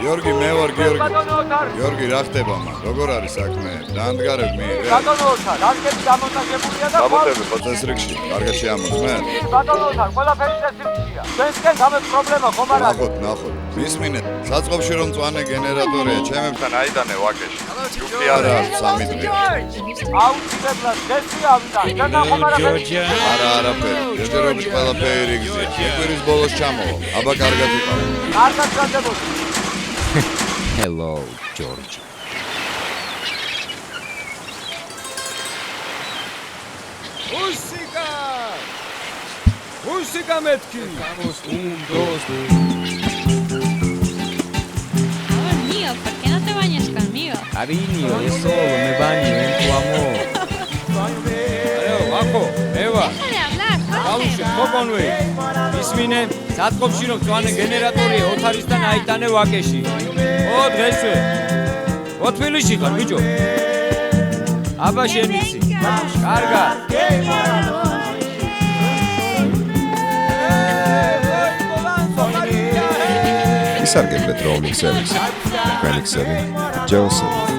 გიორგი, მე ვარ გიორგი. გიორგი, რა ხდება მან? როგორ არის საქმე? დაანდგარებ მიიღე? ბატონო ოთარ, რაკეტი დამონტაჟებულია და გამოდები პოტენცრიქში, კარგად შეამოწმე? ბატონო ოთარ, ყველაფერი წესრიგია. ჩვენსკენ გამეთ პრობლემა ხომ არ არის? ნახოთ. მისმინეთ, საწყობში რომ მწვანე გენერატორია, ჩემებთან აიდანე ვაკეში. ჯუქი არა, 3 დღე. აუცილებლად წესი ავიდა. ჩვენთან ხომ არ არის? არა, არაფერი. ჯერჯერობით ყველაფერი გზია. ეკვირის ბოლოს ჩამოვა. აბა კარგად იყავ. კარგად გაგებოდი. Hello, George. Música metki. Vamos, 1, 2, 3. Amor mío, ¿por qué no te bañas conmigo? Cariño, es solo, me baño en tu amor. Ako, Eva. Deja de hablar, Aushi, Jorge. Kokonwe. Ismine, საწყობში რომ მწვანე გენერატორია ოთარისთან აიტანე ვაკეში. ო დღესვე. ო თბილისში ხარ ბიჭო. აბა შენ ვიცი. კარგად. ისარგებლეთ რომლინგ სერვისი. თქვენი ქსელი ჯონსონი.